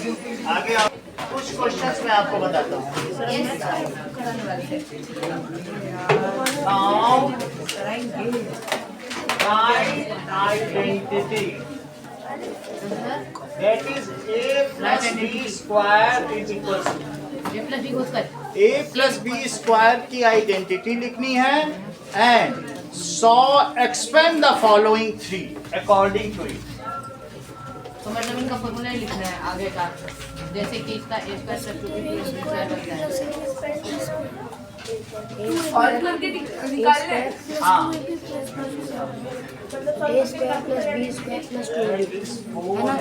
आगे आप कुछ क्वेश्चंस मैं आपको बताता हूँ। Now write identity that is a plus b square is equals to a plus b square की आइडेंटिटी लिखनी है and so expand the following three according to it. तो मतलब इनका फॉर्मूला ही लिखना है आगे का, जैसे कि इसका a स्क्वायर प्लस 2b बनता है और करके निकालना है। हाँ a square plus b square plus 2b है ना।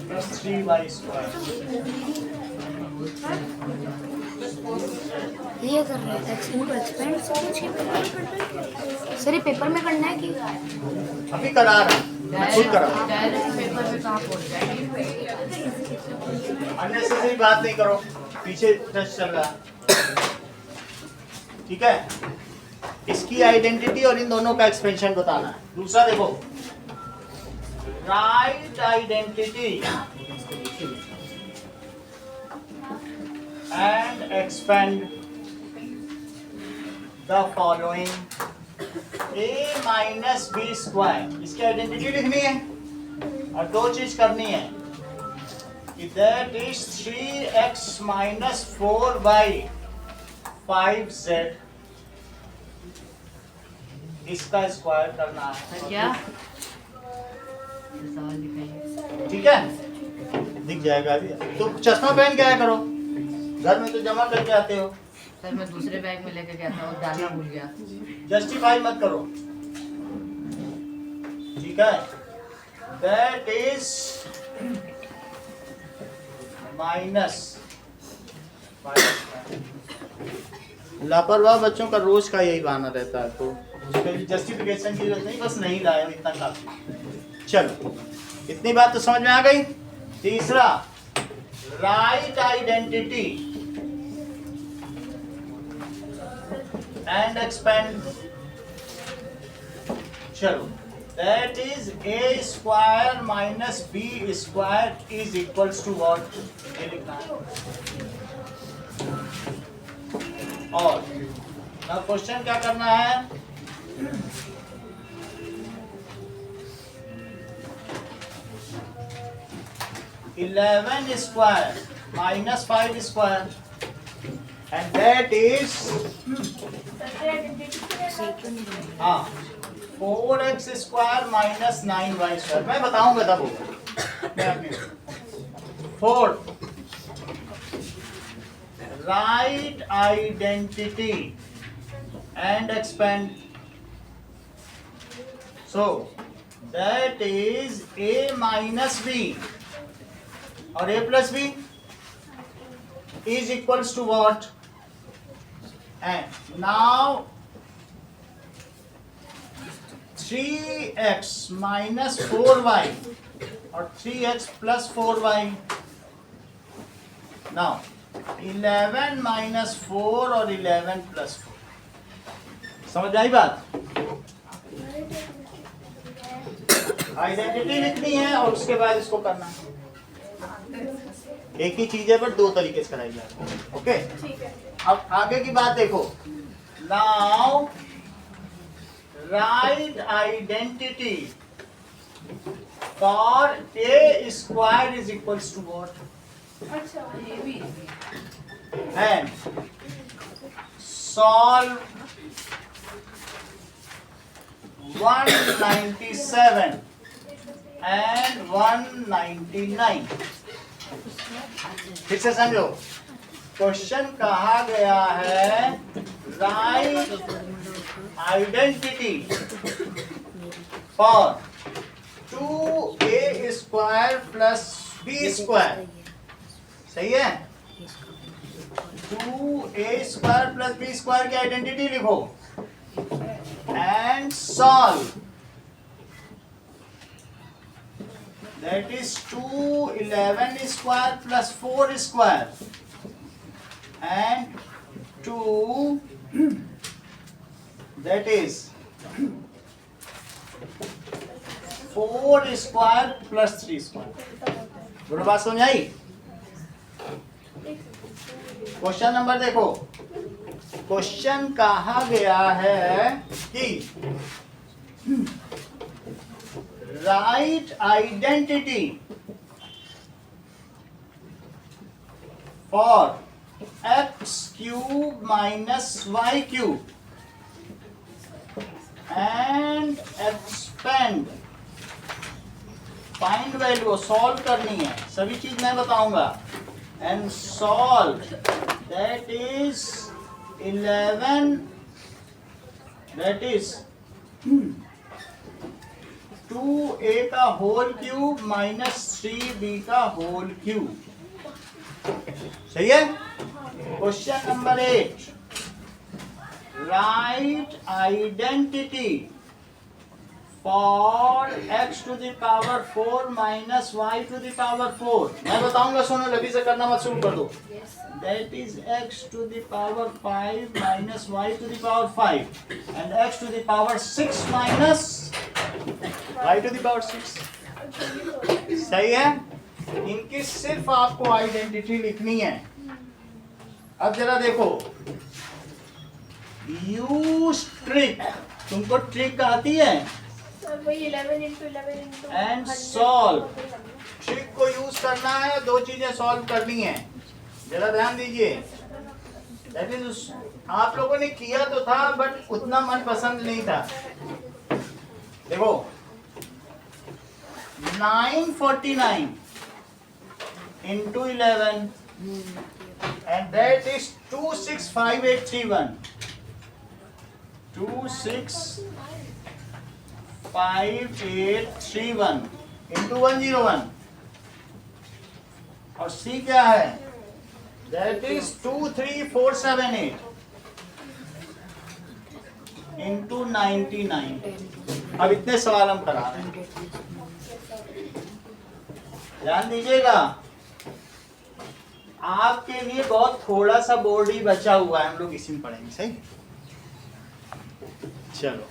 plus 3y square ये कर रहे हैं इनको एक्सपेंड सब कुछ सर ये पेपर में करना है कि अभी करा रहा हूँ, खुद करा। डायरेक्ट पेपर में कहाँ पहुँच जाएगी। अननेसेसरी बात नहीं करो, पीछे टेस्ट चल रहा है, ठीक है। इसकी आइडेंटिटी और इन दोनों का एक्सपेंशन बताना है। दूसरा देखो, write identity and expand the following a minus B square. इसकी आइडेंटिटी लिखनी है और दो चीज करनी है कि that is 3x minus 4y 5z इसका स्क्वायर करना है। क्या ठीक है, दिख जाएगा अभी। तो चश्मा पहन के आया करो, घर में तो जमा करके आते हो। सर मैं दूसरे बैग में लेके गया था, वो डालना भूल गया। जस्टिफाई मत करो, ठीक है। That is minus. लापरवाह बच्चों का रोज का यही बहाना रहता है, तो उसके लिए जस्टिफिकेशन की जरूरत नहीं, बस नहीं लाए इतना काफी। चलो, इतनी बात तो समझ में आ गई। तीसरा, राइट आइडेंटिटी एंड एक्सपेंड। चलो, that is a square minus b square is equals to what, ये लिखना है। और क्वेश्चन क्या करना है, eleven square minus 5 square and that is 4x square minus 9y square. मैं बताऊंगा तब होगा। 4 write identity and expand. So that is a minus b और a plus b is equals to what? And now 3x minus 4y or 3x plus 4y. Now 11 minus 4 और 11 plus 4. समझ आई बात? Identity लिखनी है और उसके बाद इसको करना है। एक ही चीज है पर दो तरीके से कराई जाती है। ओके, अब आगे की बात देखो। Now write identity for a square is equals to what, and solve 197 and 199। फिर से समझो, क्वेश्चन कहा गया है write identity for 2a square plus b square. सही है, 2a square plus b square की आइडेंटिटी लिखो and solve. That is 211 square plus 4 square and 2 that is 4 square plus 3 square. बोलो, बात समझ आई? क्वेश्चन नंबर देखो, क्वेश्चन कहा गया है कि write identity for X cube minus Y cube and expand, find value, solve करनी है, सभी चीज मैं बताऊंगा, and solve, that is 11, that is 2a का होल क्यूब माइनस 3b का होल क्यूब। सही है? Question number 8, write identity for x to the power 4 minus y to the power 4। मैं बताऊंगा, सुनो, लगी से करना मत, शुरू कर दो। That is x to the power 5 minus y to the power 5 and x to the power 6 minus y to the power 6। सही है? इनकी सिर्फ आपको आइडेंटिटी लिखनी है। अब जरा देखो, यूज ट्रिक, तुमको ट्रिक आती है? वही 11 into 11 into and solve, trick को यूज करना है, दो चीजें सॉल्व करनी है, जरा ध्यान दीजिए। दैट इज, आप लोगों ने किया तो था बट उतना मन पसंद नहीं था। देखो 949 into 11 and that is 265831, 265831 into 101 और C क्या है? That is 23478 into 99। अब इतने सवाल हम करा रहे हैं, ध्यान दीजिएगा। आपके लिए बहुत थोड़ा सा बोर्ड ही बचा हुआ है, हम लोग इसी में पढ़ेंगे। सही, चलो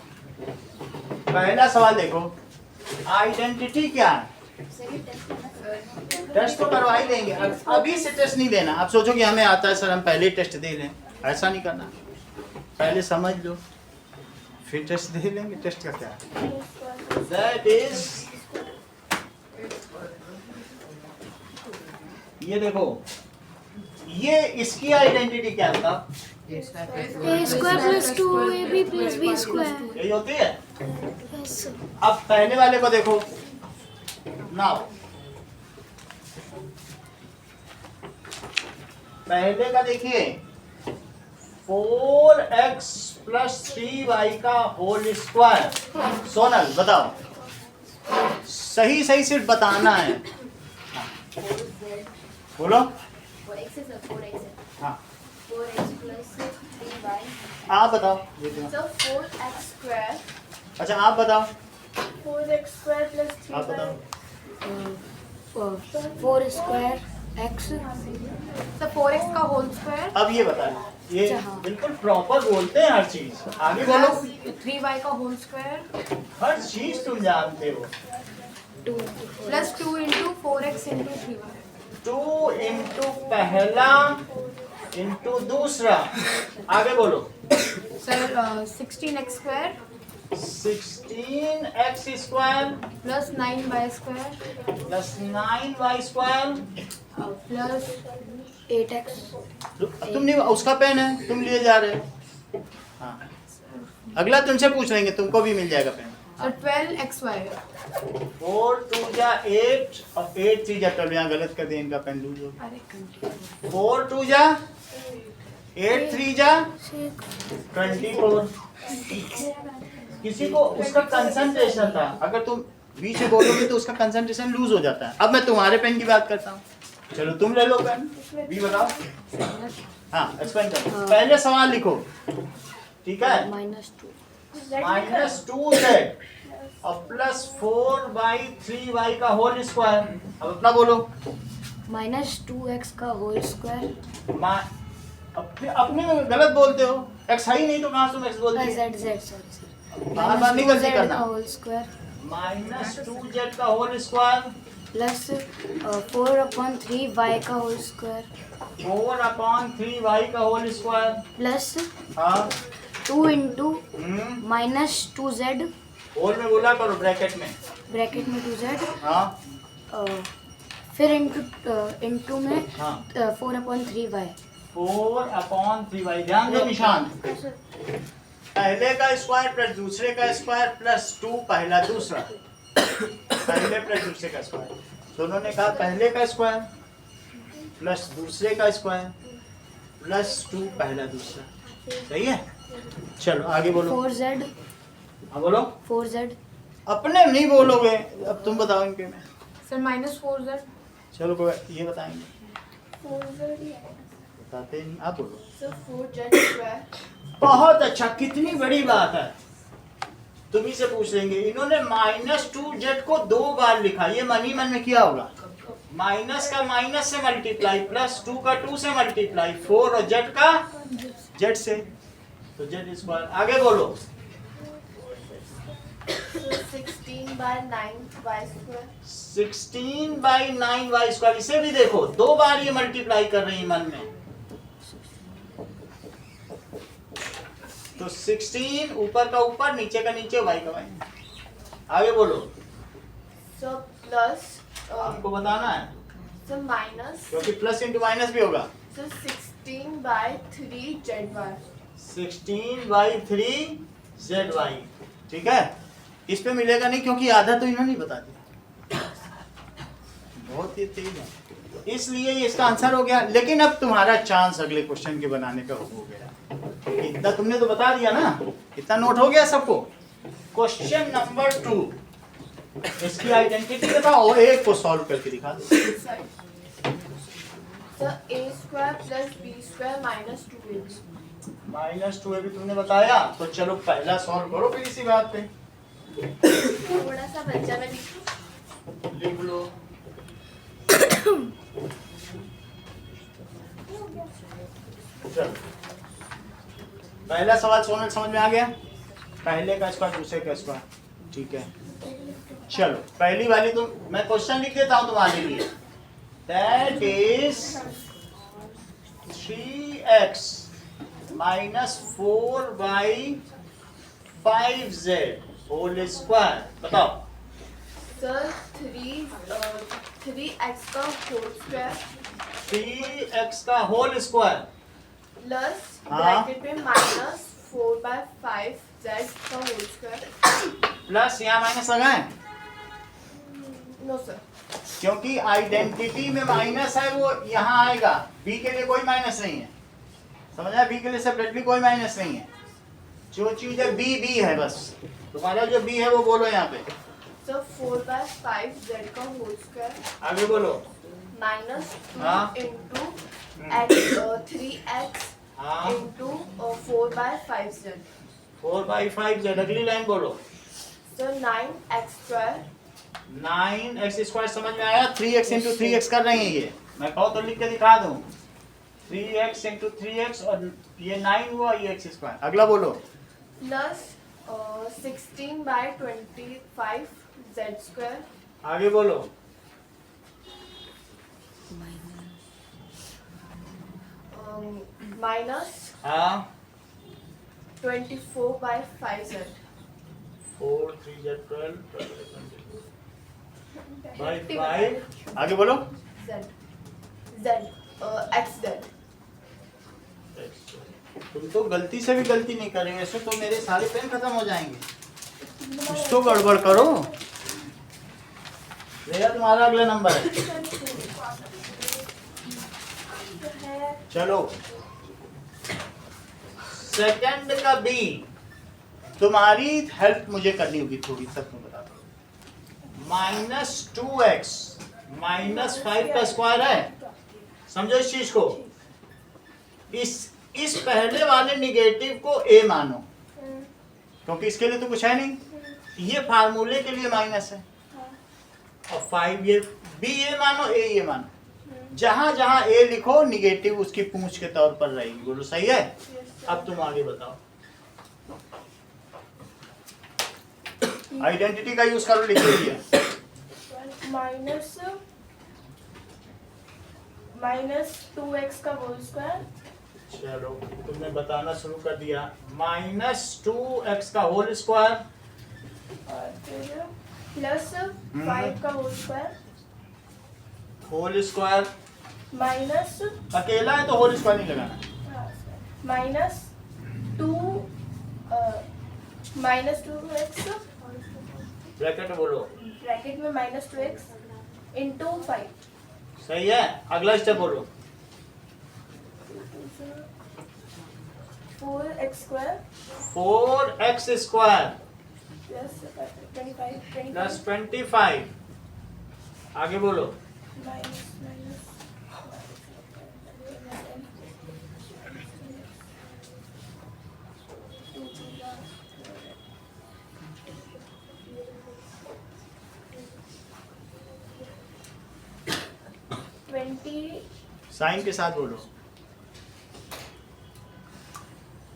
पहला सवाल देखो, आइडेंटिटी क्या है? टेस्ट तो करवा ही देंगे, अभी से टेस्ट नहीं देना। आप सोचो कि हमें आता है सर, हम पहले टेस्ट दे लें, ऐसा नहीं करना, पहले समझ लो फिर टेस्ट दे लेंगे। टेस्ट का क्या है? दैट इज, ये देखो, ये इसकी आइडेंटिटी क्या था? a square plus 2ab plus b square। यही होती है। Yes, sir। अब पहले वाले को देखो, नाउ पहले का देखिए, 4x plus 3y का होल स्क्वायर। सोनल बताओ, सही सही सिर्फ बताना है, बोलो। 4x is 4x है। हाँ 4x plus 3y। आप बताओ। So 4x square। अच्छा आप बताओ, 4x square plus 3y। आप बताओ। 4 square x। So 4x का होल स्क्वायर अब ये बताओ, ये हाँ। बिल्कुल प्रॉपर बोलते हैं हर चीज, आगे बोलो। 3y का होल स्क्वायर हर चीज तुम जानते हो। 2 plus 2 into 4x into 3y। 2 into पहला इंटू दूसरा, आगे बोलो। Sir 16x square 16x square plus 9y square plus 9y square plus 8x। तुम नहीं, उसका पेन है, तुम लिए जा रहे हो। हाँ, अगला तुमसे पूछ लेंगे, तुमको भी मिल जाएगा पेन। और 12xy। 4 2 जा 8 और 8 3 जा 12, यहाँ गलत कर दिया, इनका पेन लूज हो गया। अरे 4 2 जा 8 3 जा 24। किसी को उसका कंसंट्रेशन था, अगर तुम बीच में बोलोगे तो उसका कंसंट्रेशन लूज हो जाता है। अब मैं तुम्हारे पेन की बात करता हूँ, चलो तुम ले लो पेन, भी बताओ। हाँ एक्सप्लेन करो, पहले सवाल लिखो, ठीक है? -2z और प्लस 4/3y का होल स्क्वायर। अब अपना बोलो। -2x का होल स्क्वायर। अपने में गलत बोलते हो, x है ही नहीं तो कहाँ तुम x बोलते हो? z sorry sir. बार बार नहीं गलती करना। होल स्क्वायर -2z का होल स्क्वायर प्लस 4/3 y का होल स्क्वायर 4/3 y का होल स्क्वायर। प्लस हाँ 2 इंटू माइनस 2z होल में बोला करो, ब्रैकेट में। ब्रैकेट में 2z हाँ फिर इंटू में हाँ 4/3y 4/3y। ध्यान दो निशान, पहले का स्क्वायर प्लस दूसरे का स्क्वायर प्लस 2 पहला दूसरा, पहले प्लस दूसरे का स्क्वायर। तो उन्होंने कहा पहले का स्क्वायर प्लस दूसरे का स्क्वायर प्लस 2 पहला दूसरा। सही है, चलो आगे बोलो। 4z हाँ बोलो। 4z अपने नहीं बोलोगे, अब तुम बताओ इनके में। Sir -4z। चलो कोई ये बताएंगे, 4z बताते नहीं, आप बोलो। Sir 4z²। बहुत अच्छा, कितनी बड़ी बात है, तुम ही से पूछ लेंगे। इन्होंने -2z को 2 बार लिखा, ये मन ही मन में किया होगा। माइनस का माइनस से मल्टीप्लाई, प्लस 2 का 2 से मल्टीप्लाई, 4 और z का z से, तो z²। आगे बोलो। 16/9y²। 16/9y²। इसे भी देखो, 2 बार ये मल्टीप्लाई कर रही है मन में, तो 16 ऊपर का ऊपर नीचे का नीचे y का y। आगे बोलो। सर प्लस आपको बताना है सर माइनस क्योंकि प्लस इंटू माइनस भी होगा। Sir 16/3zy। 16/3zy। ठीक है, इस पे मिलेगा नहीं क्योंकि आधा तो इन्होंने बता दिया, बहुत ही तेज है, इसलिए ये इसका आंसर हो गया। लेकिन अब तुम्हारा चांस अगले क्वेश्चन के बनाने का हो गया। इतना तुमने तो बता दिया ना, इतना नोट हो गया सबको। क्वेश्चन नंबर 2, इसकी आइडेंटिटी बताओ, एक को सॉल्व करके दिखा दो। Sir a² + b² -2ab। -2 भी तुमने बताया, तो चलो पहला सॉल्व करो फिर इसी बात पे। थोड़ा सा बच्चा में लिखूं। लिख लो। चलो पहला सवाल समझ में आ गया, पहले का स्क्वायर दूसरे का स्क्वायर। ठीक है, चलो पहली वाली तो मैं क्वेश्चन लिख देता हूं तुम्हारे लिए। That is 3x - 4/5z whole square. बताओ। सर 3x का होल स्क्वायर 3x का होल स्क्वायर प्लस हाँ। ब्रैकेट में -4/5z का होल स्क्वायर। प्लस यहाँ माइनस लगाएं नो सर। क्योंकि आइडेंटिटी में माइनस है, वो यहाँ आएगा। बी के लिए कोई माइनस नहीं है, समझा? बी के लिए सेपरेटली कोई माइनस नहीं है, जो चीज है बी बी है बस। तुम्हारा जो बी है वो बोलो यहाँ पे। सर 4/5z का होल स्क्वायर आगे बोलो। -2 हाँ। इंटू 3x हाँ इंटू 4/5z। 4/5z। अगली लाइन बोलो। Sir 9x²। 9x² समझ में आया? 3x इंटू 3x कर रही है ये, मैं कहूँ तो लिख के दिखा दूँ। 3x इंटू 3x और ये 9 हुआ, ये x²। अगला बोलो। Plus 16/25z²। आगे बोलो। माइनस हाँ 24/5z। 4 3 12 5। आगे बोलो। xz। तुम तो गलती से भी गलती नहीं करेंगे, ऐसे तो मेरे सारे पेन खत्म हो जाएंगे। कुछ तो गड़बड़ करो। भैया तुम्हारा अगला नंबर है, चलो। सेकंड का बी। तुम्हारी हेल्प मुझे करनी होगी थोड़ी, तब तुम बता दो। -2x -5 का स्क्वायर है, समझो इस चीज को। इस पहले वाले निगेटिव को a मानो, क्योंकि इसके लिए तो कुछ है नहीं, ये फार्मूले के लिए माइनस है। और 5 ये b a मानो, a ये मानो। जहां जहां a लिखो निगेटिव उसकी पूंछ के तौर पर रहेगी। बोलो सही है? अब तुम आगे बताओ। आइडेंटिटी का यूज करो, लिख लीजिए। माइनस 2x का होल स्क्वायर चलो तुमने बताना शुरू कर दिया। -2x का होल स्क्वायर और फिर प्लस 5 का होल स्क्वायर माइनस अकेला है तो होल स्क्वायर नहीं लगाना। माइनस 2x ब्रैकेट में बोलो। ब्रैकेट में -2x इंटू 5 सही है। अगला स्टेप बोलो। 4x square 4x square plus 25 plus 25 आगे बोलो। माइनस 20 साइन के साथ बोलो।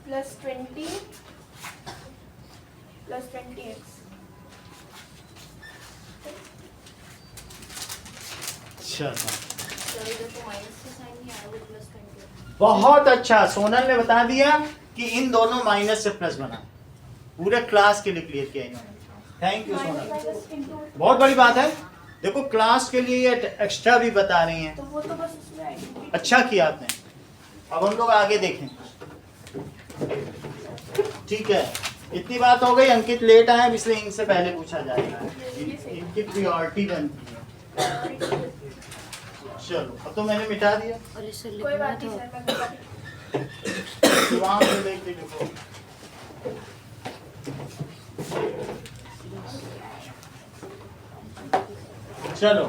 प्लस 20 प्लस 20x बहुत अच्छा। सोनल ने बता दिया कि इन दोनों माइनस से प्लस बना। पूरे क्लास के लिए क्लियर किया इन्होंने। थैंक यू सोनल, बहुत बड़ी बात है। देखो क्लास के लिए ये एक्स्ट्रा भी बता रही हैं। तो वो तो बस उसमें आएगी। अच्छा किया आपने। अब हम लोग आगे देखें। ठीक है, इतनी बात हो गई। अंकित लेट आए इसलिए इनसे पहले पूछा जाएगा। इनकी प्रियोरिटी बनती है। चलो अब तो मैंने मिटा दिया। और इससे कोई लिखना बात नहीं था। सर, मैं बता दी। दिमाग में देख के लिखो। चलो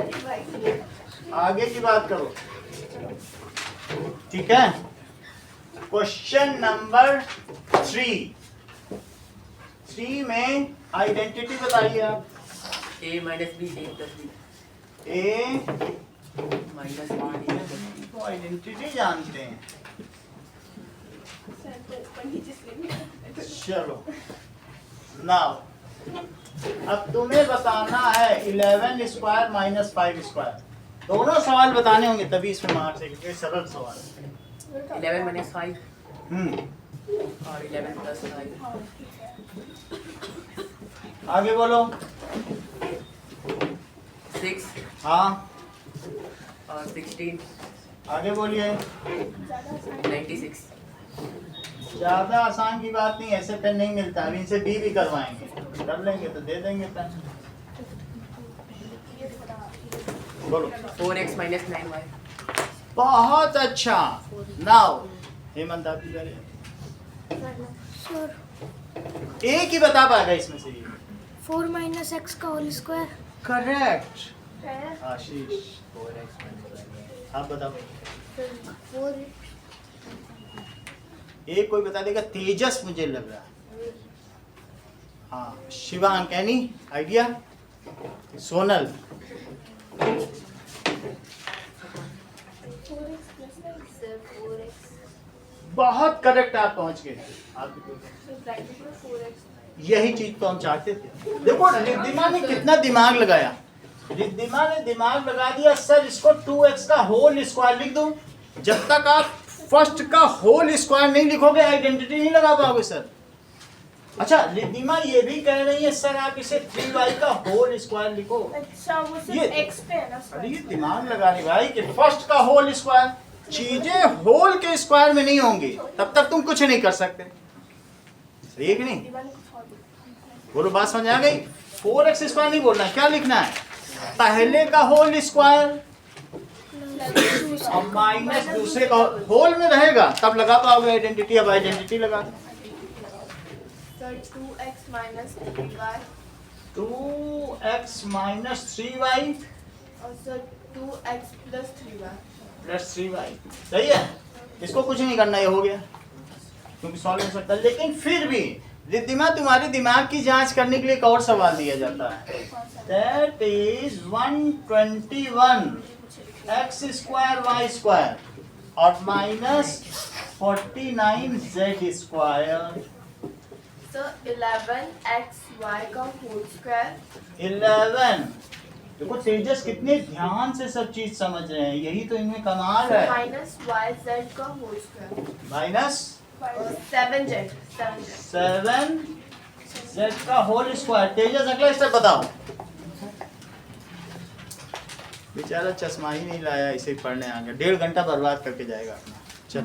आगे की बात करो। ठीक है, क्वेश्चन नंबर 3 में आइडेंटिटी बताइए आप। a minus b a plus b A minus b a plus b तो आइडेंटिटी जानते हैं। सर तो ऊपर नीचे से चलो नाउ अब तुम्हें बताना है 11 स्क्वायर माइनस 5 स्क्वायर। दोनों सवाल बताने होंगे तभी इसमें मार्क्स है, क्योंकि सरल सवाल है। 11 minus 5 हम्म, और 11 plus 5 आगे बोलो। 6 हाँ और 16 आगे बोलिए। 96 ज्यादा आसान की बात नहीं, ऐसे पेन नहीं मिलता। अभी इनसे बी भी करवाएंगे, कर लेंगे तो दे देंगे पेन। बोलो। 4x minus 9y बहुत अच्छा। नाउ हेमंत आप भी करिए। सर एक ही बता पाएगा इसमें से। 4 माइनस एक्स का होल स्क्वायर। करेक्ट है आशीष। आप बताओ। 4 एक कोई बता देगा। तेजस मुझे लग रहा है। हाँ Shivank, any idea? Sonal 4x plus sir 4x बहुत करेक्ट, आप पहुंच गए। आप भी बोलो। ब्रैकेट में 4x यही चीज तो हम चाहते थे। देखो रिद्धिमा ने कितना दिमाग लगाया। रिद्धिमा ने दिमाग लगा दिया। सर इसको 2x का होल स्क्वायर लिख दो। जब तक आप फर्स्ट का होल स्क्वायर नहीं लिखोगे आइडेंटिटी नहीं लगा पाओगे सर। अच्छा रिद्धिमा ये भी कह रही है सर आप इसे 3y का होल स्क्वायर लिखो। अच्छा वो सिर्फ ये- x पे है ना सर। अरे ये दिमाग लगा रही भाई कि फर्स्ट का होल स्क्वायर। चीजें होल के स्क्वायर में नहीं होंगी तब तक तुम कुछ नहीं कर सकते। सही है कि नहीं? दीवार में कुछ और बोलो, बात समझ आ गई? 4x स्क्वायर नहीं बोलना, क्या लिखना है? पहले का होल स्क्वायर और माइनस दूसरे का होल में रहेगा तब लगा पाओगे आइडेंटिटी। अब आइडेंटिटी लगा दो। Sir 2x minus 3y 2x minus 3y और sir 2x plus 3y plus 3y। सही है, इसको कुछ नहीं करना, ये हो गया क्योंकि सॉल्व हो सकता है। लेकिन फिर भी रिद्धिमा तुम्हारे दिमाग की जांच करने के लिए एक और सवाल दिया जाता है। That is 121 x square y square और minus 49 z square. Sir 11xy का होल स्क्वायर 11 देखो तेजस कितने ध्यान से सब चीज समझ रहे हैं, यही तो इनमें कमाल है। माइनस वाई जेड का whole square minus 7z 7z का होल स्क्वायर। तेजस अगला स्टेप बताओ। बेचारा चश्मा ही नहीं लाया, इसे पढ़ने आ गया, 1.5 घंटा बर्बाद करके जाएगा अपना। चल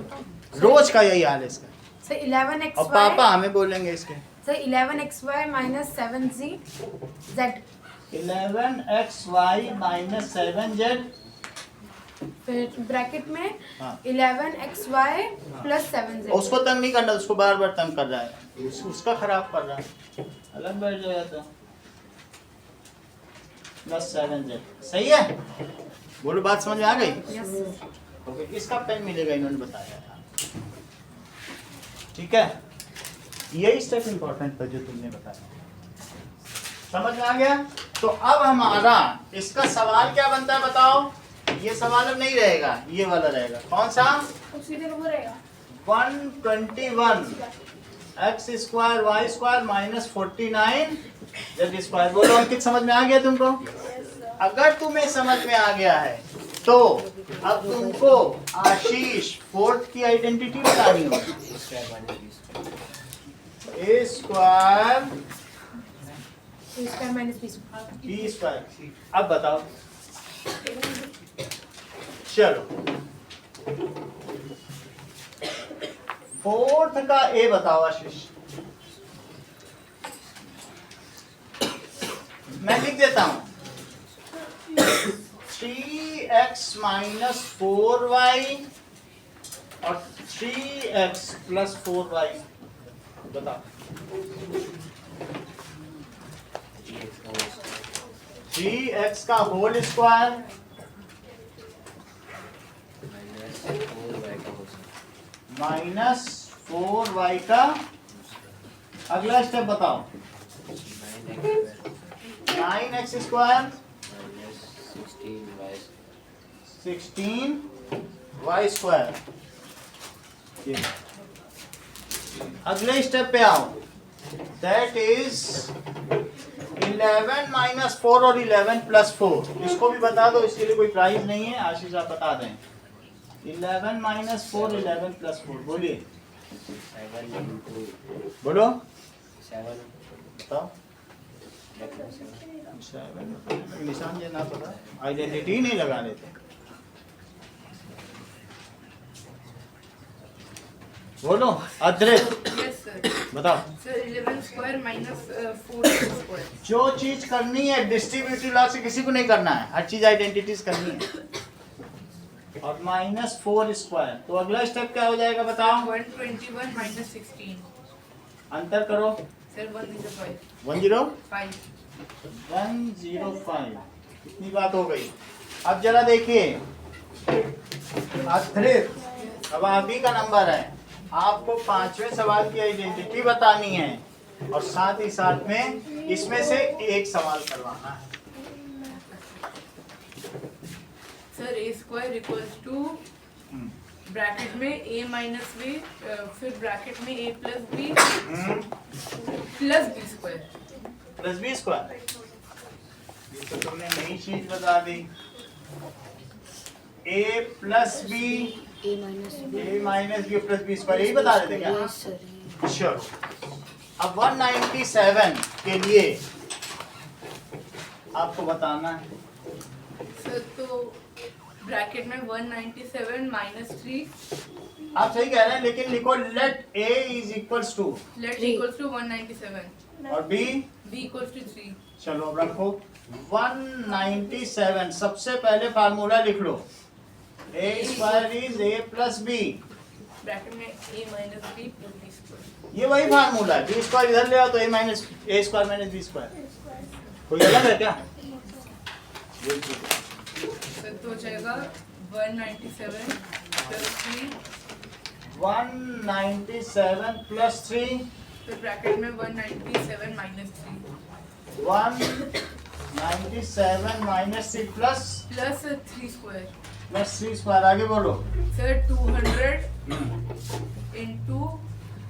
रोज का यही हाल है इसका। सर 11xy और पापा हमें बोलेंगे इसके। Sir 11xy minus 7z 11xy minus 7z, फिर ब्रैकेट में हाँ। 11xy plus 7z। उसको तंग नहीं करना, उसको बार बार तंग कर रहा है, उसका खराब कर रहा है, अलग बैठ जाएगा तो प्लस 7z। सही है, बोलो बात समझ में आ गई? यस ओके, इसका पेन मिलेगा, इन्होंने बताया। ठीक है, यही स्टेप इंपॉर्टेंट था जो तुमने बताया, समझ में आ गया? तो अब हमारा इसका सवाल क्या बनता है बताओ? ये सवाल अब नहीं रहेगा, ये वाला रहेगा। कौन सा? सीधे वो रहेगा 121 x square Y square minus 49 z square. बोलो अंकित, समझ में आ गया तुमको? अगर तुम्हें समझ में आ गया है तो अब तुमको आशीष फोर्थ की आइडेंटिटी बतानी होगी। a square minus b b square. अब बताओ, चलो फोर्थ का a बताओ आशीष। मैं लिख देता हूं 3x माइनस 4y और 3x प्लस 4y। बताओ 3x का होल स्क्वायर माइनस 4y का। अगला स्टेप बताओ 9x स्क्वायर 16y स्क्वायर। अगले स्टेप पे आओ, दैट इज 11 माइनस 4 और 11 प्लस 4। इसको भी बता दो, इसके लिए कोई प्राइस नहीं है, आशीष आप बता दें। 11 माइनस 4 11 प्लस 4, बोलिए बोलो, बताओ। निशान ये ना पता, आइडेंटिटी नहीं लगा लेते। बोलो अद्रित, यस सर। बताओ। Sir 11 square minus 4 square. जो चीज करनी है डिस्ट्रीब्यूटिव लॉ से किसी को नहीं करना है, हर चीज आइडेंटिटीज करनी है। और माइनस 4 स्क्वायर, तो अगला स्टेप क्या हो जाएगा बताओ? 121 माइनस 16। अंतर करो। सर 105। 105 इतनी बात हो गई। अब जरा देखिए अद्रित, अब आप ही का नंबर है, आपको 5वें सवाल की आइडेंटिटी बतानी है और साथ ही साथ में इसमें से एक सवाल करवाना है। Sir a square equals to bracket में a माइनस b, फिर ब्रैकेट में a plus b plus b square. Plus B square, ये तो तुमने नई चीज बता दी। a plus B a minus B plus B square, यही बता देते क्या? चलो अब 197 के लिए आपको बताना है। सर तो ब्रैकेट में 197 माइनस 3, आप सही कह रहे हैं, लेकिन लिखो let a is equals to, let equals to 197 और b b इक्वल्स टू 3। चलो अब रखो 197। सबसे पहले फार्मूला लिख लो, a square is a plus B, bracket में a minus b plus b square. ये वही फार्मूला है। बी स्क्वायर इधर ले आओ तो a minus a square minus B square, कोई अलग है क्या? सर तो हो जाएगा 197 प्लस 3, 197 प्लस 3, फिर ब्रैकेट में 197 minus 3 197 minus 6 plus 3 square. 3 square. आगे बोलो। Sir 200 into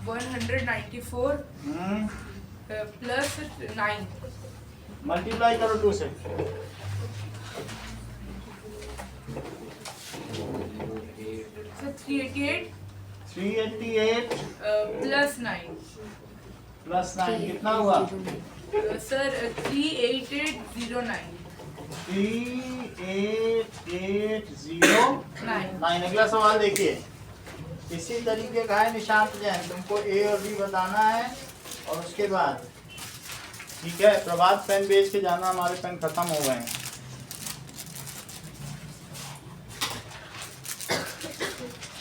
194 plus 9। मल्टीप्लाई करो 2 से। So 388 388 plus 9. प्लस 9 कितना हुआ? Sir 38809. 38809। अगला सवाल देखिए, इसी तरीके का है निशांत जैन, तुमको ए और बी बताना है और उसके बाद ठीक है प्रभात पेन बेच के जाना, हमारे पेन खत्म हो गए हैं।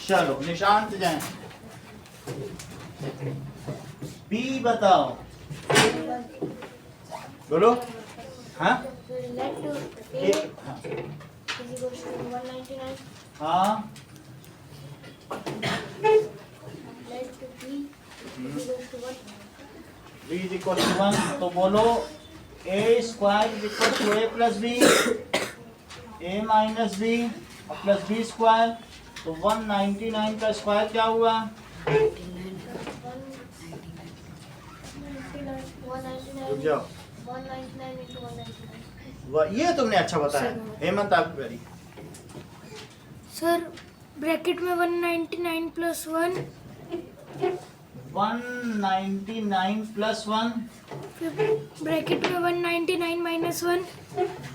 चलो निशांत जैन बी बताओ, बोलो। हाँ Let to ए, A हाँ, is equals to 199. हाँ Let to B is equals to 1. b is equal to 1, तो बोलो a square is equal to a plus B, a minus B और प्लस बी स्क्वायर, तो 199 का square क्या हुआ? 199 रुक जाओ, 199 into 199. ये तुमने अच्छा बताया हेमंत, आपकी बारी। सर ब्रैकेट में 199 प्लस 1, 199 प्लस 1, फिर ब्रैकेट में 199 minus 1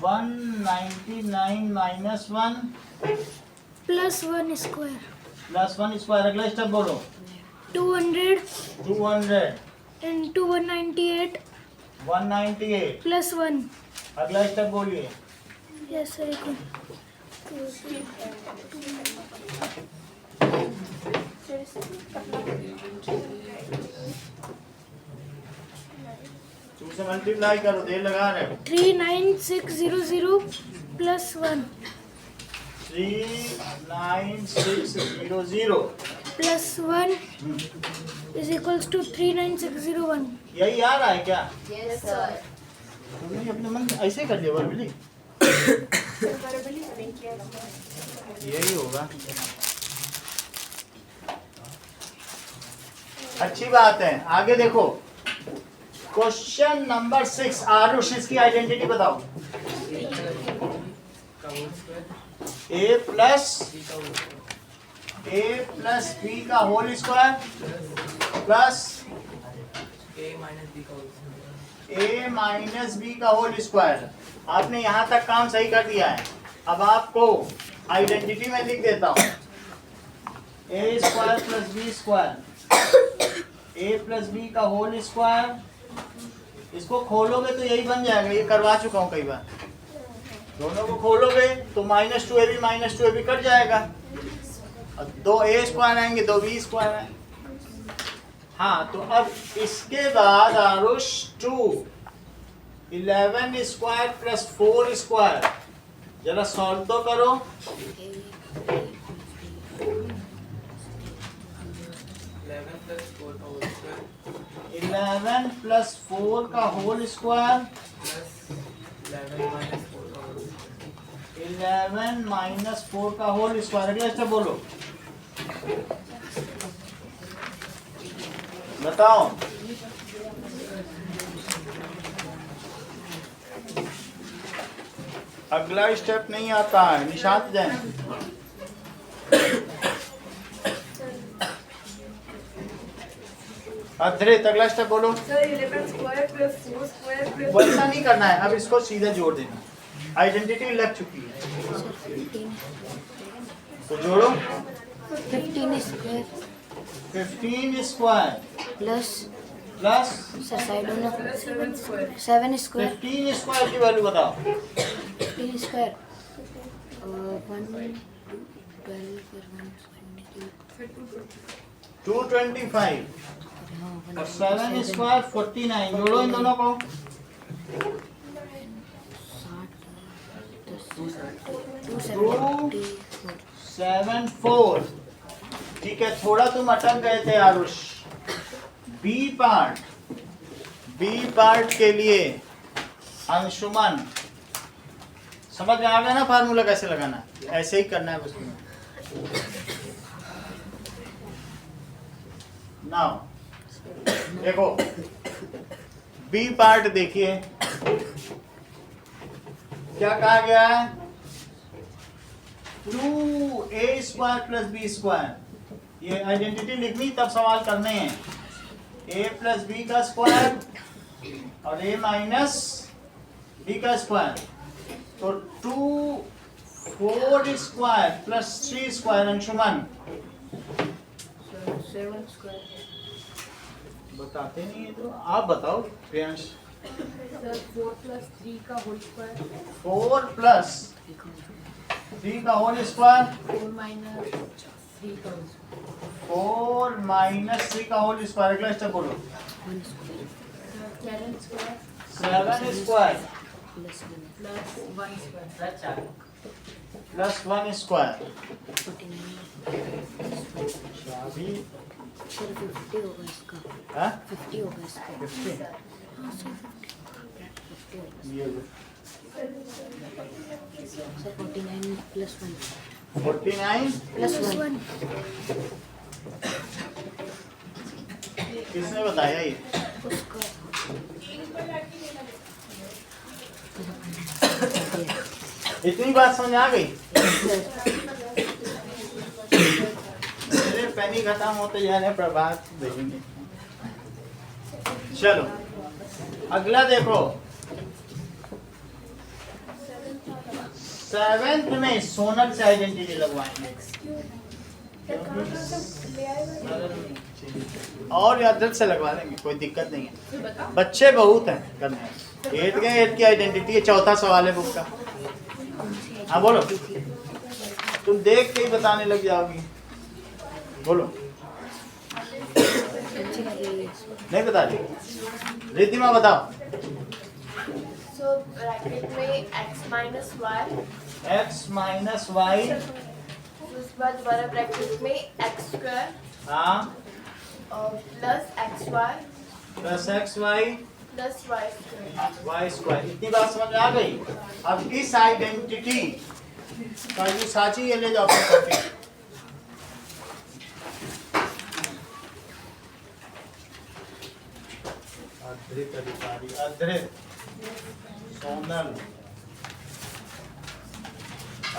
199 minus 1 plus 1 square, plus 1 square. अगला स्टेप बोलो। 200 200 इंटू 198 198। प्लस 1। अगला स्टेप बोलिए। यस सर, एक मिनट। 2 से मल्टीप्लाई करो, देर लगा रहे हो। 39600 plus 1 39600 plus 1 is equals to 39601। यही आ रहा है क्या? Yes, sir. तुमने अपने मन से ऐसे कर लिया वर्बली, यही होगा। अच्छी बात है, आगे देखो क्वेश्चन नंबर 6। आरुष इसकी आइडेंटिटी बताओ। a प्लस बी का whole square plus a minus B का होल स्क्वायर। आपने यहाँ तक काम सही कर दिया है। अब आपको आइडेंटिटी में लिख देता हूँ, a square plus B square, a plus B का होल स्क्वायर। इसको खोलोगे तो यही बन जाएगा, ये करवा चुका हूँ कई बार। दोनों को खोलोगे तो -2ab कट जाएगा, और 2a स्क्वायर आएंगे, 2b स्क्वायर आएंगे। हाँ, तो अब इसके बाद आरुष 11 स्क्वायर प्लस 4 स्क्वायर, जरा सॉल्व तो करो। 11 प्लस 4 का होल स्क्वायर 11 माइनस 4 का होल स्क्वायर। अगला स्टेप बोलो, बताओ। अगला स्टेप नहीं आता है, निशांत जैन। अद्रित अगला स्टेप बोलो। Sir 11 square plus 4 square plus वैसा नहीं करना है, अब इसको सीधा जोड़ देना। आइडेंटिटी लग चुकी है तो जोड़ो। 15 square 15 square plus plus sir side होना 7 square. 7 स्क्वायर 15 स्क्वायर की वैल्यू बताओ। 15 स्क्वायर 112 Sir 225 और 7 स्क्वायर 49। जोड़ो इन दोनों को। 274। ठीक है, थोड़ा तुम अटक गए थे आरुष। बी पार्ट के लिए अंशुमन समझ में आ गया ना, फार्मूला कैसे लगाना है? ऐसे ही करना है उसमें। नाउ देखो, बी पार्ट देखिए क्या कहा गया है। 2a² प्लस b स्क्वायर, ये आइडेंटिटी लिखनी तब सवाल करने हैं। a प्लस बी का स्क्वायर और a माइनस बी का स्क्वायर, तो 2 4 square plus 3 square. Anshuman 7 square. बताते नहीं है तो आप बताओ प्रियांश। सर 4 प्लस 3 का होल स्क्वायर। 4 प्लस 3 का होल स्क्वायर, 4 माइनस 3 का होल स्क्वायर। 4 माइनस 3 का होल स्क्वायर। अगला स्टेप बोलो। 7 square 7 square plus 1 square plus 1 square. 50 होगा इसका, हाँ? 50 होगा इसका। 50? हाँ सर 50 होगा ये लो। सर 49 प्लस 1 49 प्लस 1 किसने बताया ये? उसका इतनी बात समझ आ गई? मेरे पेनी खत्म होते जा रहे, प्रभात देखेंगे। चलो अगला देखो। 7th में सोनल से आइडेंटिटी लगवाएंगे और याद से लगवा लेंगे, कोई दिक्कत नहीं है। बच्चे बहुत हैं करने। 8 के 8 की आइडेंटिटी है। चौथा सवाल है बुक का। हाँ बोलो, तुम देख के ही बताने लग जाओगी। बोलो। नहीं बता रही रिद्धिमा, बताओ। So ब्रैकेट में x minus Y, x minus Y, उसके बाद दोबारा ब्रैकेट में x स्क्वायर हाँ, plus X Y plus X Y plus Y square. Y square. इतनी बात समझ आ गई? अब इस आइडेंटिटी का जो साची ये ले जाओ अपने कॉपी। अधृत अधिकारी, अधृत सोनल,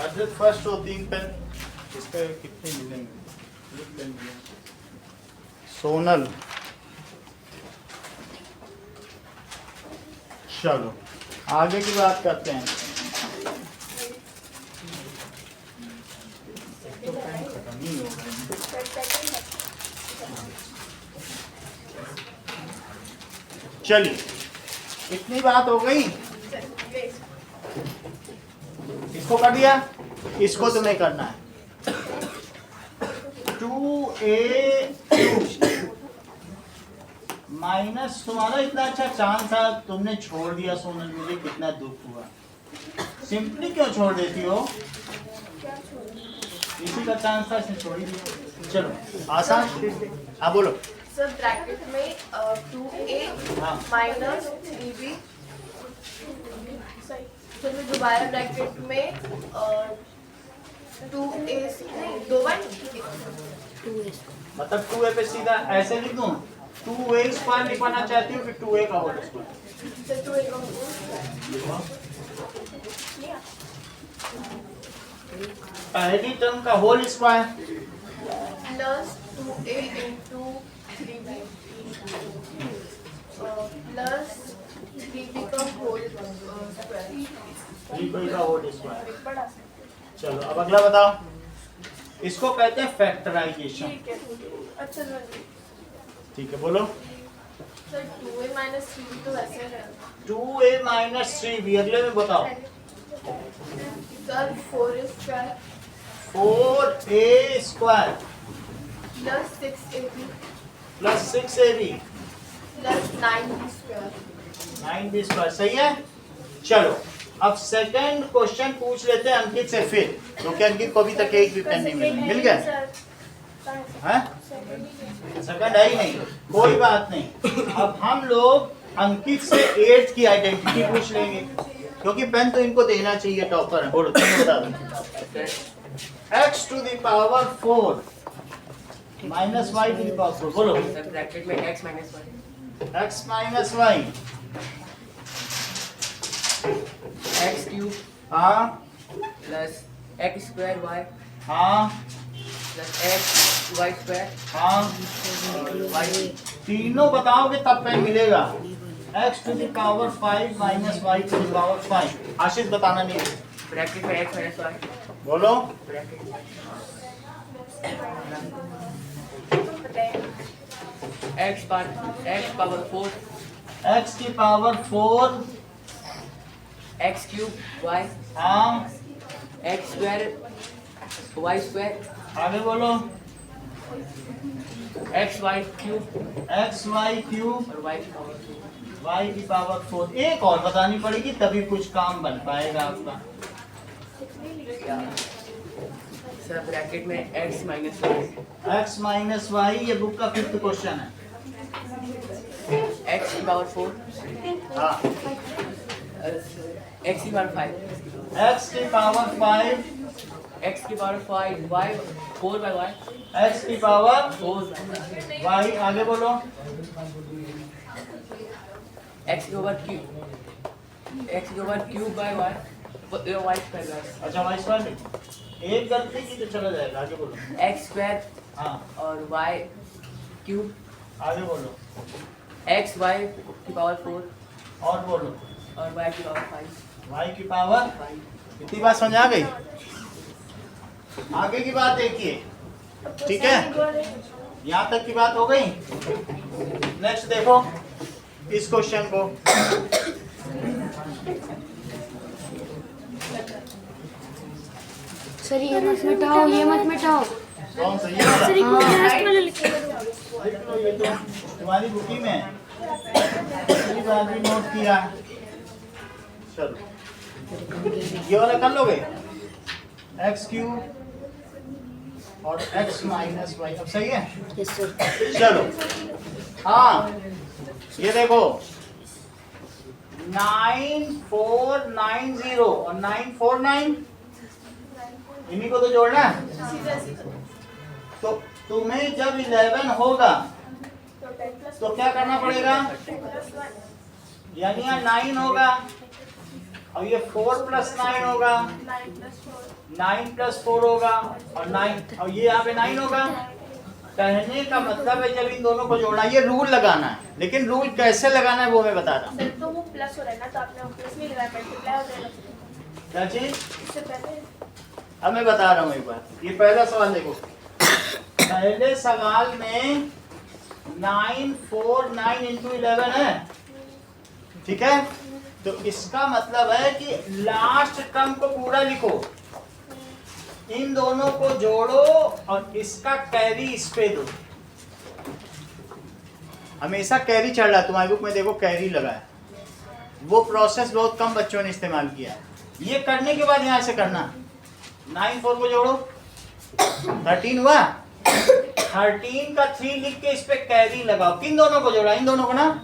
अधृत फर्स्ट और 3 पेन। इसके कितने मिलेंगे? 1 पेन मिलेंगे। सोनल, चलो आगे की बात करते हैं। तो पेन खत्म ही हो गए। चलिए इतनी बात हो गई। इसको कर दिया, इसको तुम्हें करना है। 2a माइनस, तुम्हारा इतना अच्छा चांस था, तुमने छोड़ दिया सोनल, मुझे कितना दुख हुआ। सिंपली क्यों छोड़ देती हो? इसी का चांस था, इसने छोड़ ही दिया। चलो आसान। हाँ बोलो। सर ब्रैकेट में 2a हाँ। माइनस 3b, फिर मैं दोबारा ब्रैकेट में 2a नहीं 2y, मतलब 2a पे सीधा ऐसे लिख दूं, 2a स्क्वायर लिखवाना चाहती हूँ कि 2a का होल स्क्वायर? फिर 2a का होल पहली टर्म का whole square plus 2a into 3b plus 3b का होल स्क्वायर। 3b का होल स्क्वायर। चलो अब अगला बताओ। इसको कहते हैं फैक्टराइजेशन। ठीक है, अच्छा सर। ठीक है बोलो। सर 2a माइनस 3b तो वैसे ही रहेगा। 2a माइनस 3b, अगले में बताओ। Sir 4a square 4a square plus 6ab plus 6ab plus 9b square. 9b square. सही है। चलो अब सेकंड क्वेश्चन पूछ लेते हैं अंकित से फिर, क्योंकि अंकित को अभी तक एक भी पेन नहीं मिल गया है। सेकंड है ही नहीं, कोई बात नहीं। अब हम लोग अंकित से 8 की आइडेंटिटी पूछ लेंगे, क्योंकि पेन तो इनको देना चाहिए, टॉपर है। बोलो तुम बता दो। x to the power 4 minus y to the power 4। बोलो। ब्रैकेट में x minus y, x minus y, x cube हाँ प्लस x square y हाँ plus x y square हाँ, और y तीनों बताओगे तब पे मिलेगा। x to the power 5 minus y to the power 5। आशीष बताना नहीं है। ब्रैकेट में x minus y बोलो। ब्रैकेट x power 4 x की पावर 4 x cube y हाँ, x square y square आगे बोलो। x y cube x y cube और y की पावर 2 y की पावर 4। एक और बतानी पड़ेगी तभी कुछ काम बन पाएगा आपका। सर ब्रैकेट में x minus y x minus Y, ये बुक का 5th क्वेश्चन है। x की पावर 4 हाँ, x की पावर 5 x की पावर 5 x की power 5 y 4 by y x की पावर 4 y, आगे बोलो। x over cube by y y square guys अच्छा वाई स्क्वायर, एक गलती की तो चला जाएगा। आगे बोलो। x square हाँ, और y cube आगे बोलो। x y की पावर 4 और बोलो। और y की पावर 5 y की पावर, इतनी बात समझ आ गई। आगे की बात देखिए, ठीक है, यहाँ तक की बात हो गई। नेक्स्ट देखो इस क्वेश्चन को। सर ये मत मिटाओ, ये मत मिटाओ। कौन सा ये वाला? सर एक लास्ट वाला लिखिए। देख लो, ये तो तुम्हारी बुकी में है। पिछली बार भी नोट किया। चलो ये वाला कर लोगे, एक्स क्यूब और x माइनस वाई। अब सही है। Yes sir. चलो हाँ, ये देखो 9490 और 949, इन्हीं को तो जोड़ना है। तो तुम्हें जब 11 होगा तो क्या करना पड़ेगा, यानी यहाँ 9 होगा और ये 4 प्लस 9 होगा, 9 प्लस 4 होगा और 9 और ये यहाँ पे 9 होगा। कहने का मतलब है जब इन दोनों को जोड़ना, ये रूल लगाना है, लेकिन रूल कैसे लगाना है वो मैं बता रहा हूँ। सर तो वो प्लस हो रहा है ना, तो आपने वो प्लस नहीं लगाया, मल्टीप्लाई हो जाएगा क्या चीज, इससे पहले। अब मैं बता रहा हूँ एक बार। ये पहला सवाल देखो, पहले सवाल में 949 इंटू 11 है, ठीक है। तो इसका मतलब है कि लास्ट टर्म को पूरा लिखो, इन दोनों को जोड़ो और इसका कैरी इस पे दो। हमेशा कैरी चढ़ रहा है, तुम्हारी बुक में देखो कैरी लगा है। वो प्रोसेस बहुत कम बच्चों ने इस्तेमाल किया है। ये करने के बाद यहाँ से करना, 9 4 को जोड़ो, 13 हुआ, 13 का 3 लिख के इस पे कैरी लगाओ। किन दोनों को जोड़ा, इन दोनों को ना।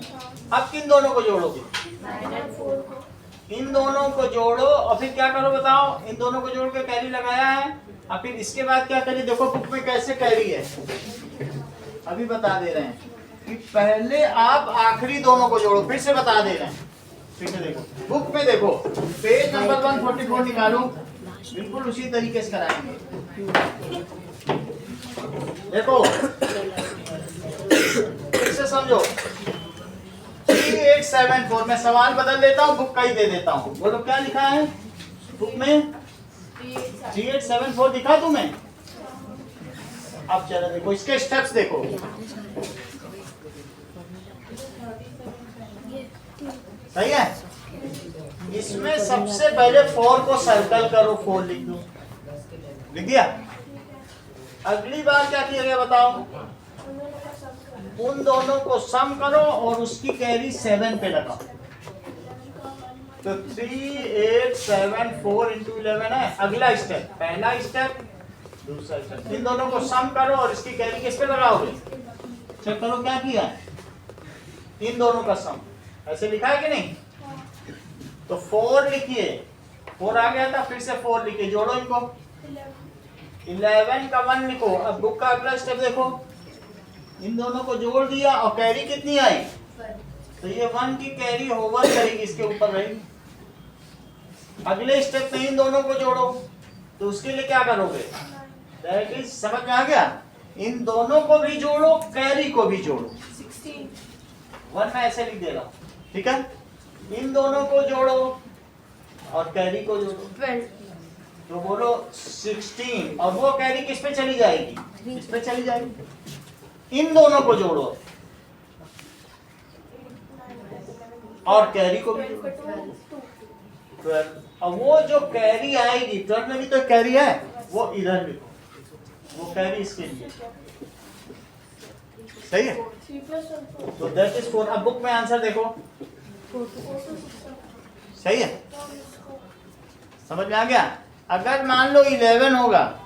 अब किन दोनों को जोड़ोगे, 9 और 4 को। इन दोनों को जोड़ो और फिर क्या करो बताओ, इन दोनों को जोड़ के कैरी लगाया है। और फिर इसके बाद क्या करिए, देखो बुक में कैसे कैरी है, अभी बता दे रहे हैं कि पहले आप आखिरी दोनों को जोड़ो, फिर से बता दे रहे हैं। फिर से देखो बुक में, देखो पेज नंबर 144 निकालो, बिल्कुल उसी तरीके से कराएंगे। देखो फिर से समझो, 3874 में सवाल बदल देता हूँ, बुक का ही दे देता हूँ। बोलो क्या लिखा है बुक में, 3874 दिखा तुम्हें। अब चलो देखो इसके स्टेप्स देखो, सही है। इसमें सबसे पहले 4 को सर्कल करो, 4 लिख दो, लिख दिया। अगली बार क्या किया गया बताओ, उन दोनों को सम करो और उसकी कैरी 7 पे लगाओ। तो 3874 इंटू 11 है अगला स्टेप, पहला स्टेप, दूसरा स्टेप। इन दोनों को सम करो और इसकी कैरी किस पे लगाओगे, चेक करो क्या किया है, इन दोनों का सम ऐसे लिखा है कि नहीं। तो 4 लिखिए, 4 आ गया था, फिर से 4 लिखिए, जोड़ो इनको, 11 का 1 लिखो। अब बुक का अगला स्टेप देखो, इन दोनों को जोड़ दिया और कैरी कितनी आई, तो ये 1 की कैरी ओवर करेगी, इसके ऊपर रहेगी। अगले स्टेप में इन दोनों को जोड़ो, तो उसके लिए क्या करोगे? दैट इज, समझ में आ गया? इन दोनों को भी जोड़ो, कैरी को भी जोड़ो। 16 वन मैं ऐसे लिख दे रहा हूँ, ठीक है? इन दोनों को जोड़ो और कैरी को जोड़ो। 12 तो बोलो 16, और वो कैरी किस पे चली जाएगी? इस पे चली जाएगी। इन दोनों को जोड़ो और कैरी को भी जोड़ो। 12। अब वो जो कैरी आएगी, 12 में भी तो कैरी है, वो इधर लिखो, वो कैरी इसके लिए। सही है? 3 + 1 तो दैट इज 4। अब बुक में आंसर देखो, 4 सही है? समझ में आ गया? अगर मान लो 11 होगा,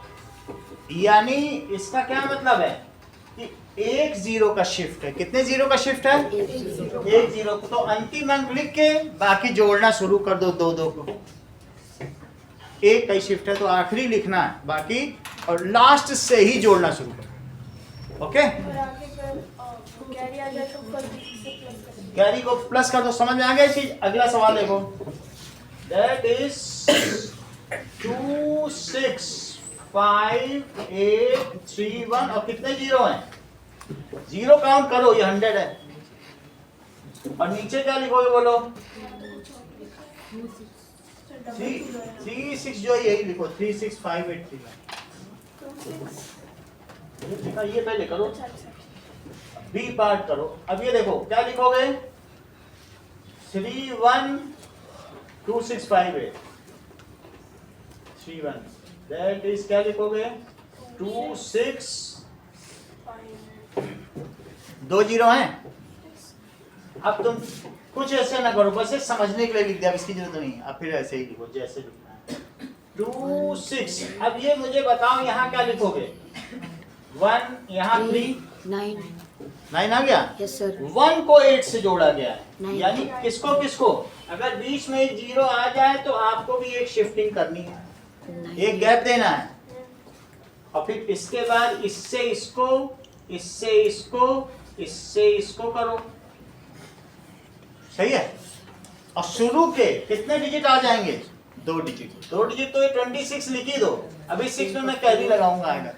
यानी इसका क्या मतलब है कि एक जीरो का शिफ्ट है। कितने जीरो का शिफ्ट है? एक जीरो। तो अंतिम अंक लिख के बाकी जोड़ना शुरू कर दो, दो दो को। एक का ही शिफ्ट है तो आखिरी लिखना है बाकी, और लास्ट से ही जोड़ना शुरू करो। ओके? और आगे कैरी आ जाए तो ऊपर से प्लस करेंगे। कैरी को प्लस कर दो। समझ में आ गया चीज? अगला सवाल देखो, दैट इज 2 6 5 8 3 1, और कितने जीरो हैं? जीरो काउंट करो, ये 100 है। और नीचे क्या लिखोगे बोलो? 3 6 जो है यही लिखो, 3 6 5 8 3 1। ये पहले करो, बी पार्ट करो। अब ये देखो क्या लिखोगे? 3 1 2 6 5 8 3 1, दैट इज क्या लिखोगे? 2 6, 2 जीरो हैं। अब तुम कुछ ऐसे ना करो, बस ये समझने के लिए लिख दिया, इसकी जरूरत नहीं। अब फिर ऐसे ही लिखो जैसे लिखना है। 2 6। अब ये मुझे बताओ यहाँ क्या लिखोगे? 1, यहाँ 3 9 आ गया। Yes sir. 1 को 8 से जोड़ा गया है, 9। यानी किसको किसको? अगर बीच में एक जीरो आ जाए तो आपको भी एक शिफ्टिंग करनी है, एक गैप देना है। और फिर इसके बाद इससे इसको, इससे इसको, इससे इसको करो। सही है? और शुरू के कितने डिजिट आ जाएंगे? 2 डिजिट। 2 डिजिट तो ये 26 लिख ही दो। अभी 6 में मैं कैरी लगाऊंगा आएगा।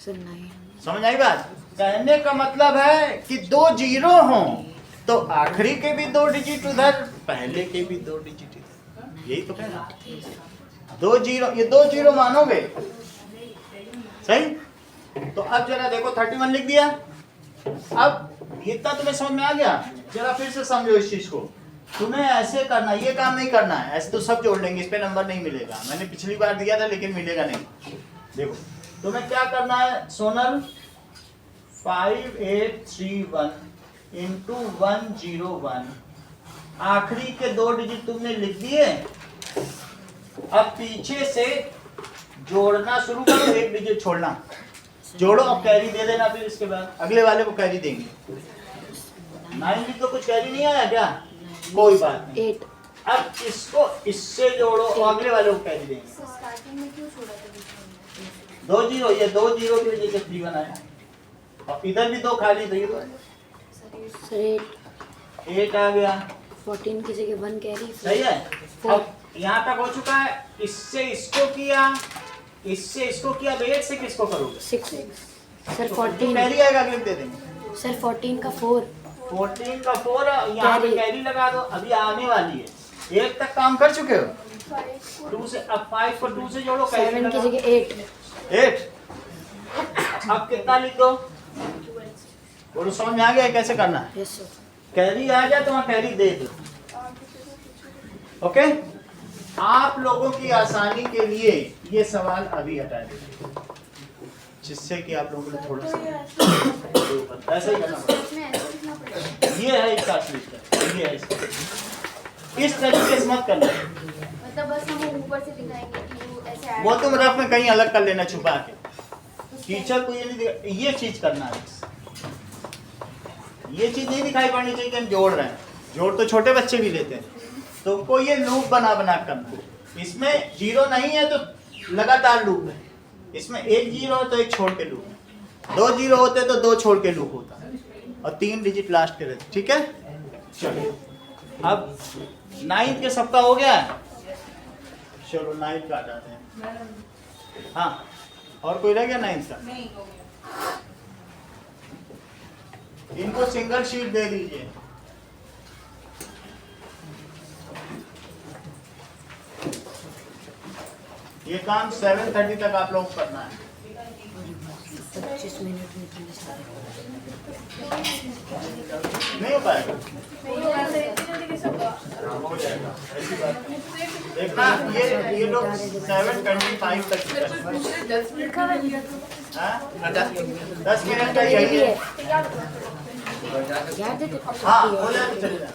सर 9। समझ आई बात? कहने का मतलब है कि 2 जीरो हों तो आखिरी के भी 2 डिजिट उधर, पहले के भी 2 डिजिट इधर। यही तो कहना। 2 जीरो, ये 2 जीरो मानोगे? सही? तो अब जरा देखो 31 लिख दिया। अब इतना तुम्हें समझ में आ गया? जरा फिर से समझो इस चीज को। तुम्हें ऐसे करना, ये काम नहीं करना है। ऐसे तो सब जोड़ लेंगे, इस पे नंबर नहीं मिलेगा। मैंने पिछली बार दिया था लेकिन मिलेगा नहीं। देखो तुम्हें क्या करना है सोनल? 5 8 3 1 इंटू 101। आखिरी के 2 डिजिट तुमने लिख दिए। अब पीछे से जोड़ना शुरू करो, 1 डिजिट छोड़ना, जोड़ो और कैरी दे देना। फिर इसके बाद अगले वाले को कैरी देंगे। 9 भी तो कुछ कैरी नहीं आया क्या? कोई बात नहीं। 8। अब इसको इससे जोड़ो और अगले वाले को कैरी देंगे। स्टार्टिंग में क्यों छोड़ा था बीच में? 2 जीरो, ये 2 जीरो की वजह से 3 1 आया। और इधर भी 2 खाली तो ये तो सर 8 आ गया। 14 की जगह 1 कैरी। सही है? अब यहाँ तक हो चुका है। इससे इसको किया, इससे इसको किया, अब 8 से किसको करोगे? 6। सर तो 14। कैरी आएगा, अगले दे देंगे। सर 14 का 4। 14 का 4, यहाँ पे कैरी लगा दो, अभी आने वाली है। 1 तक काम कर चुके हो। 2 से, अब 5 को 2 से जोड़ो, कैरी 7 की लगा। जगह 8। 8। अब कितना लिख दो? बोलो समझ में आ गया कैसे करना है? Yes sir. कैरी आ जाए तो वहाँ कैरी दे दो। ओके? आप लोगों की आसानी के लिए ये सवाल अभी हटा देंगे, जिससे कि आप लोगों को थोड़ा सा ऐसा ही करना पड़ेगा। ये है इसका असली उत्तर, ये है इसका। इस तरीके से मत करना। मतलब बस हम ऊपर से दिखाएंगे कि वो ऐसे ऐड वो तुम रफ में कहीं अलग कर लेना छुपा के। टीचर को ये नहीं दिखा, ये चीज करना है। ये चीज नहीं दिखाई पड़नी चाहिए कि हम जोड़ रहे हैं। जोड़ तो छोटे बच्चे भी लेते हैं। तुमको ये लूप बना बना करना है। इसमें जीरो नहीं है तो लगातार लूप है। इसमें 1 जीरो हो तो 1 छोड़ के लूप है। 2 जीरो होते तो 2 छोड़ के लूप होता है। और 3 डिजिट लास्ट के रहते। ठीक है? चलो अब 9 के सबका हो गया। चलो 9 का हटाते हैं। हाँ, और कोई रह गया 9th का? नहीं हो गया। इनको सिंगल शीट दे दीजिए। ये काम 7:30 तक आप लोग करना है। 25 मिनट में तुम सारे नहीं हो पाएगा? नहीं होगा सर, इतनी जल्दी कैसे होगा? हो जाएगा, ऐसी बात नहीं। देखना ये लोग 7:25 तक सर कुछ पूछे 10 मिनट का लिया था। हाँ? 10 मिनट का यही है। तो याद रखो। याद है तो हाँ, हो जाएगा, चलेगा।